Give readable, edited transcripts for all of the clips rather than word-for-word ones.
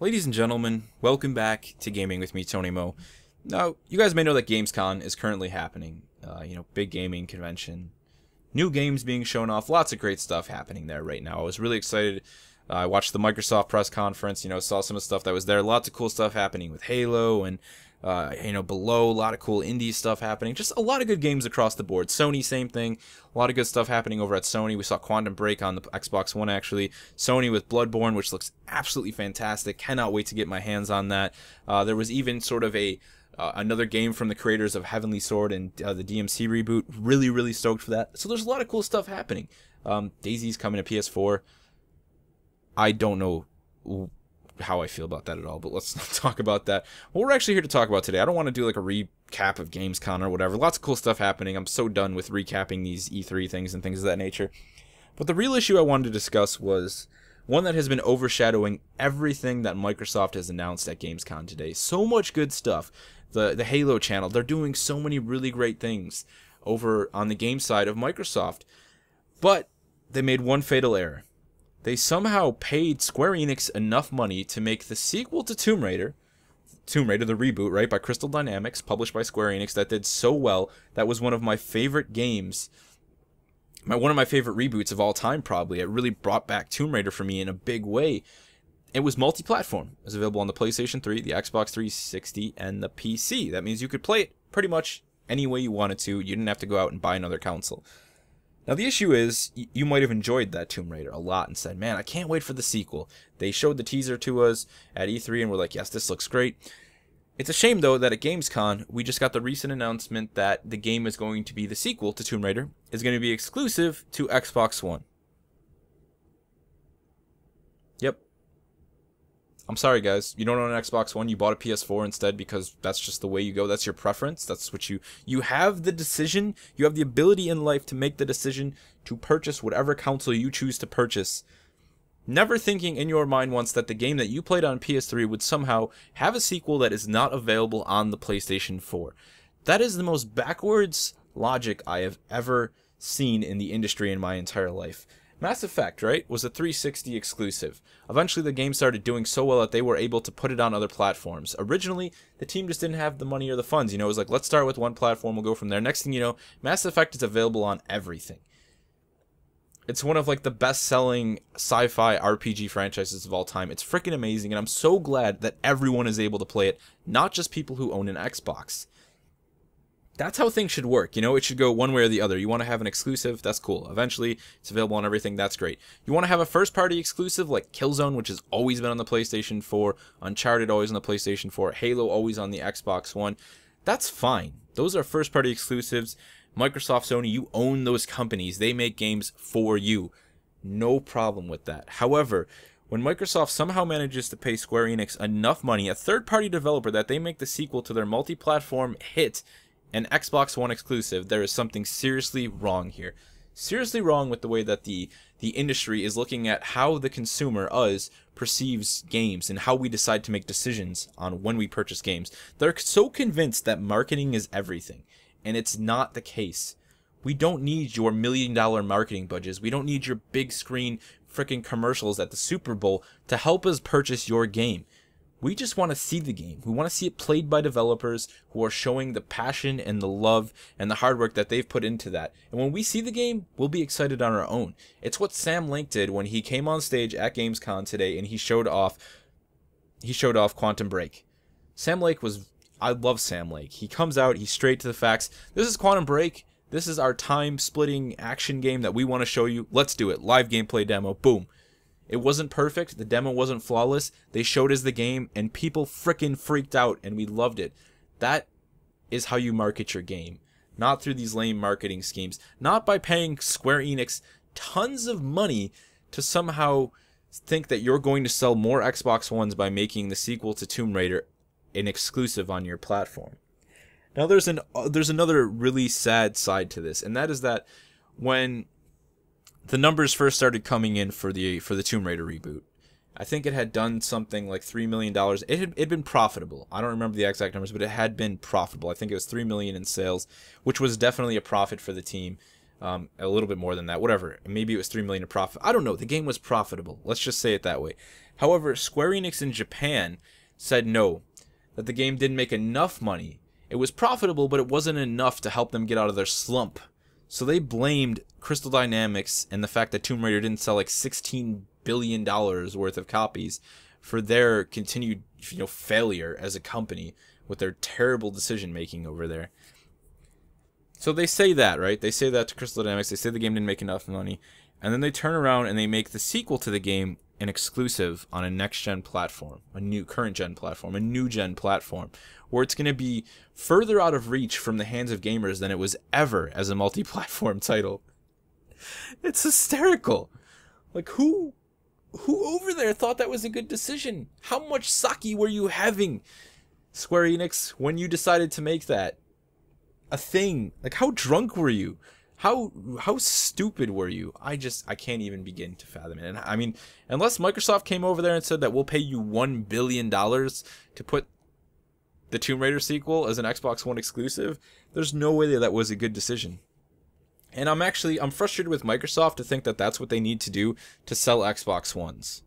Ladies and gentlemen, welcome back to Gaming with me, Tony Mo. Now, you guys may know that Gamescom is currently happening. Big gaming convention. New games being shown off. Lots of great stuff happening there right now. I was really excited. I watched the Microsoft press conference, saw some of the stuff that was there. Lots of cool stuff happening with Halo and, below. A lot of cool indie stuff happening. Just a lot of good games across the board. Sony, same thing. A lot of good stuff happening over at Sony. We saw Quantum Break on the Xbox One, actually. Sony with Bloodborne, which looks absolutely fantastic. Cannot wait to get my hands on that. There was even sort of another game from the creators of Heavenly Sword and the DMC reboot. Really, really stoked for that. So there's a lot of cool stuff happening. DayZ's coming to PS4. I don't know how I feel about that at all, but let's not talk about that. What we're actually here to talk about today, I don't want to do like a recap of Gamescom or whatever. Lots of cool stuff happening. I'm so done with recapping these E3 things and things of that nature. But the real issue I wanted to discuss was one that has been overshadowing everything that Microsoft has announced at Gamescom today. So much good stuff. The Halo channel, they're doing so many really great things over on the game side of Microsoft. But they made one fatal error. They somehow paid Square Enix enough money to make the sequel to Tomb Raider, the reboot, right, by Crystal Dynamics, published by Square Enix, that did so well. That was one of my favorite games, one of my favorite reboots of all time, probably. It really brought back Tomb Raider for me in a big way. It was multi-platform. It was available on the PlayStation 3, the Xbox 360, and the PC. That means you could play it pretty much any way you wanted to. You didn't have to go out and buy another console. Now, the issue is, you might have enjoyed that Tomb Raider a lot and said, man, I can't wait for the sequel. They showed the teaser to us at E3 and we're like, yes, this looks great. It's a shame, though, that at Gamescom, we just got the recent announcement that the game is going to be the sequel to Tomb Raider, is going to be exclusive to Xbox One. Yep. I'm sorry, guys. You don't own an Xbox One. You bought a PS4 instead because that's just the way you go. That's your preference. That's what you have the decision. You have the ability in life to make the decision to purchase whatever console you choose to purchase. Never thinking in your mind once that the game that you played on PS3 would somehow have a sequel that is not available on the PlayStation 4. That is the most backwards logic I have ever seen in the industry in my entire life. Mass Effect, right, was a 360 exclusive. Eventually, the game started doing so well that they were able to put it on other platforms. Originally, the team just didn't have the money or the funds. It was like, let's start with one platform, we'll go from there. Next thing you know, Mass Effect is available on everything. It's one of like the best-selling sci-fi RPG franchises of all time. It's freaking amazing, and I'm so glad that everyone is able to play it, not just people who own an Xbox. That's how things should work, it should go one way or the other. You want to have an exclusive, that's cool. Eventually, it's available on everything, that's great. You want to have a first-party exclusive like Killzone, which has always been on the PlayStation 4, Uncharted always on the PlayStation 4, Halo always on the Xbox One, that's fine. Those are first-party exclusives. Microsoft, Sony, you own those companies. They make games for you. No problem with that. However, when Microsoft somehow manages to pay Square Enix enough money, a third-party developer, that they make the sequel to their multi-platform hit, an Xbox One exclusive, there is something seriously wrong here. Seriously wrong with the way that the industry is looking at how the consumer, us, perceives games and how we decide to make decisions on when we purchase games. They're so convinced that marketing is everything, and it's not the case. We don't need your $1 million marketing budgets. We don't need your big screen freaking commercials at the Super Bowl to help us purchase your game. We just want to see the game. We want to see it played by developers who are showing the passion and the love and the hard work that they've put into that. And when we see the game, we'll be excited on our own. It's what Sam Lake did when he came on stage at Gamescom today and he showed off Quantum Break. I love Sam Lake. He comes out, he's straight to the facts. This is Quantum Break. This is our time-splitting action game that we want to show you. Let's do it. Live gameplay demo. Boom. It wasn't perfect, the demo wasn't flawless, they showed us the game, and people frickin' freaked out, and we loved it. That is how you market your game. Not through these lame marketing schemes. Not by paying Square Enix tons of money to somehow think that you're going to sell more Xbox Ones by making the sequel to Tomb Raider an exclusive on your platform. Now there's another really sad side to this, and that is that when the numbers first started coming in for the Tomb Raider reboot, I think it had done something like $3 million. It had been profitable. I don't remember the exact numbers, but it had been profitable. I think it was $3 million in sales, which was definitely a profit for the team. A little bit more than that, whatever. Maybe it was 3 million in profit. I don't know. The game was profitable. Let's just say it that way. However, Square Enix in Japan said no, that the game didn't make enough money. It was profitable, but it wasn't enough to help them get out of their slump. So they blamed Crystal Dynamics and the fact that Tomb Raider didn't sell like $16 billion worth of copies for their continued, failure as a company with their terrible decision making over there. So they say that, right? They say that to Crystal Dynamics. They say the game didn't make enough money. And then they turn around and they make the sequel to the game an exclusive on a next-gen platform, a new current-gen platform, a new-gen platform, where it's going to be further out of reach from the hands of gamers than it was ever as a multi-platform title. It's hysterical. Like, who over there thought that was a good decision? How much sake were you having, Square Enix, when you decided to make that a thing? Like, how drunk were you? How stupid were you? I can't even begin to fathom it. And I mean, unless Microsoft came over there and said that we'll pay you $1 billion to put the Tomb Raider sequel as an Xbox One exclusive, there's no way that was a good decision. And I'm frustrated with Microsoft to think that that's what they need to do to sell Xbox Ones.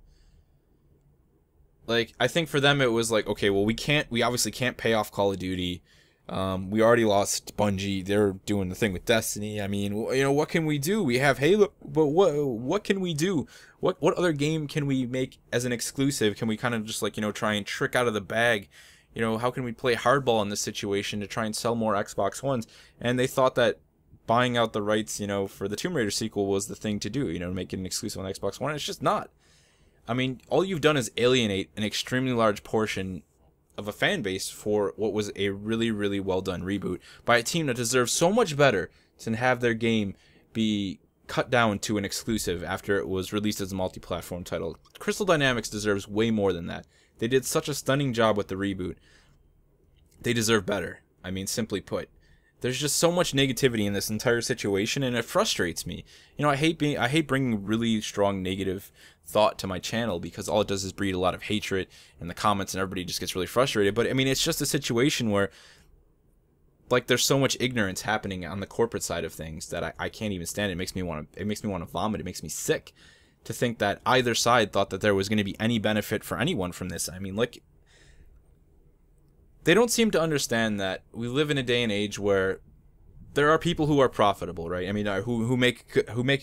Like, I think for them it was like, okay, well, we obviously can't pay off Call of Duty. We already lost Bungie. They're doing the thing with Destiny. I mean, what can we do? We have Halo, but what can we do? What other game can we make as an exclusive? Can we kind of just try and trick out of the bag? How can we play hardball in this situation to try and sell more Xbox Ones? And they thought that buying out the rights, for the Tomb Raider sequel was the thing to do, make it an exclusive on Xbox One. It's just not. I mean, all you've done is alienate an extremely large portion of a fan base for what was a really, really well done reboot by a team that deserves so much better than have their game be cut down to an exclusive after it was released as a multi-platform title. Crystal Dynamics deserves way more than that. They did such a stunning job with the reboot. They deserve better. I mean, simply put. There's just so much negativity in this entire situation, and it frustrates me. I hate bringing really strong negative thought to my channel, because all it does is breed a lot of hatred in the comments, and everybody just gets really frustrated. But I mean, it's just a situation where, like, there's so much ignorance happening on the corporate side of things that I can't even stand it. It makes me want to vomit. It makes me sick to think that either side thought that there was going to be any benefit for anyone from this. I mean, like, they don't seem to understand that we live in a day and age where there are people who are profitable, right? I mean, who make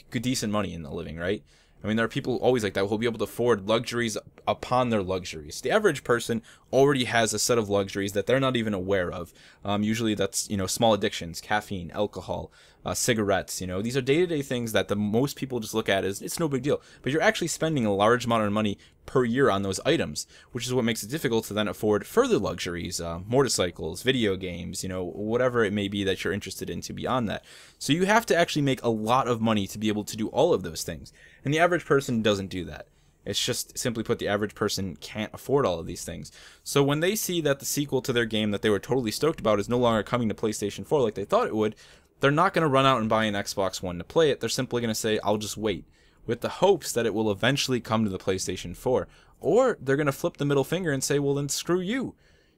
good, decent money in the living, right? I mean, there are people always like that who will be able to afford luxuries upon their luxuries. The average person already has a set of luxuries that they're not even aware of. Usually that's, small addictions, caffeine, alcohol, cigarettes, These are day-to-day things that the most people just look at as, it's no big deal. But you're actually spending a large amount of money per year on those items, which is what makes it difficult to then afford further luxuries, motorcycles, video games, whatever it may be that you're interested in to beyond that. So you have to actually make a lot of money to be able to do all of those things. And the average person doesn't do that. It's just, simply put, the average person can't afford all of these things. So when they see that the sequel to their game that they were totally stoked about is no longer coming to PlayStation 4 like they thought it would, they're not going to run out and buy an Xbox One to play it. They're simply going to say, I'll just wait, with the hopes that it will eventually come to the PlayStation 4. Or they're going to flip the middle finger and say, well, then screw you.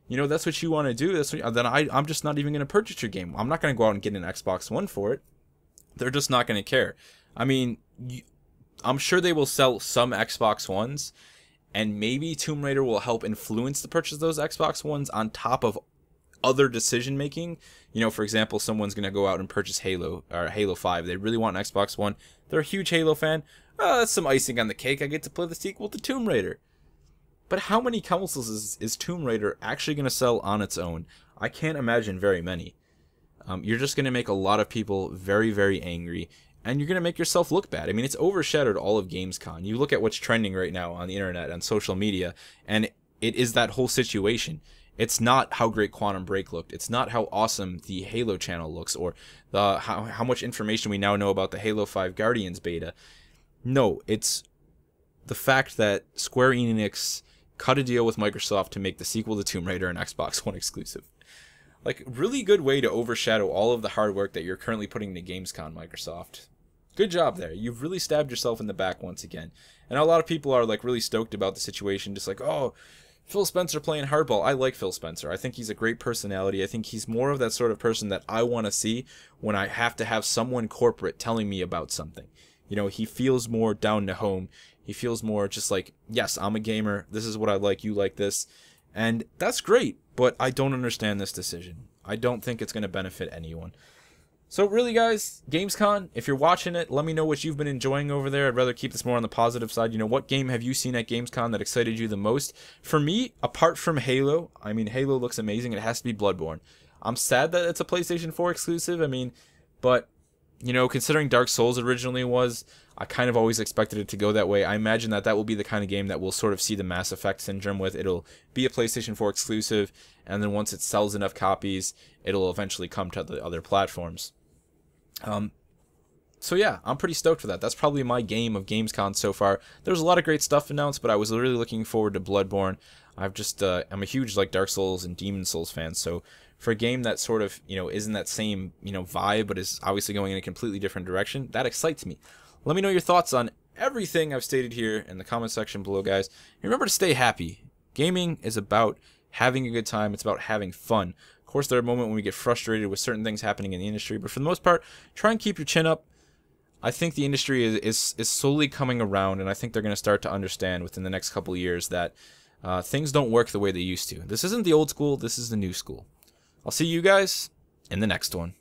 That's what you want to do. Then I'm just not even going to purchase your game. I'm not going to go out and get an Xbox One for it. They're just not going to care. I mean, I'm sure they will sell some Xbox Ones, and maybe Tomb Raider will help influence the purchase of those Xbox Ones on top of other decision making. For example, someone's going to go out and purchase Halo or Halo 5. They really want an Xbox One. They're a huge Halo fan. Oh, that's some icing on the cake. I get to play the sequel to Tomb Raider. But how many consoles is Tomb Raider actually going to sell on its own? I can't imagine very many. You're just going to make a lot of people very, very angry. And you're going to make yourself look bad. I mean, it's overshadowed all of Gamescom. You look at what's trending right now on the internet, on social media, and it is that whole situation. It's not how great Quantum Break looked. It's not how awesome the Halo channel looks, or how much information we now know about the Halo 5 Guardians beta. No, it's the fact that Square Enix cut a deal with Microsoft to make the sequel to Tomb Raider an Xbox One exclusive. Like, really good way to overshadow all of the hard work that you're currently putting into Gamescom, Microsoft. Good job there. You've really stabbed yourself in the back once again. And a lot of people are, like, really stoked about the situation, just like, oh, Phil Spencer playing hardball. I like Phil Spencer. I think he's a great personality. I think he's more of that sort of person that I want to see when I have to have someone corporate telling me about something. You know, he feels more down to home. He feels more just like, yes, I'm a gamer. This is what I like. You like this. And that's great, but I don't understand this decision. I don't think it's going to benefit anyone. So really, guys, Gamescom, if you're watching it, let me know what you've been enjoying over there. I'd rather keep this more on the positive side. You know, what game have you seen at Gamescom that excited you the most? For me, apart from Halo, I mean, Halo looks amazing. It has to be Bloodborne. I'm sad that it's a PlayStation 4 exclusive. I mean, but, you know, considering Dark Souls originally was, I kind of always expected it to go that way. I imagine that that will be the kind of game that we'll sort of see the Mass Effect syndrome with. It'll be a PlayStation 4 exclusive, and then once it sells enough copies, it'll eventually come to the other platforms. So yeah, I'm pretty stoked for that. That's probably my game of Gamescom so far. There's a lot of great stuff announced, but I was really looking forward to Bloodborne. I'm a huge like Dark Souls and Demon Souls fan, so for a game that sort of, you know, isn't that same, you know, vibe, but is obviously going in a completely different direction, that excites me. Let me know your thoughts on everything I've stated here in the comment section below, guys. And remember to stay happy. Gaming is about having a good time. It's about having fun. Of course, there are moments when we get frustrated with certain things happening in the industry, but for the most part, try and keep your chin up. I think the industry is slowly coming around, and I think they're going to start to understand within the next couple of years that things don't work the way they used to. This isn't the old school. This is the new school. I'll see you guys in the next one.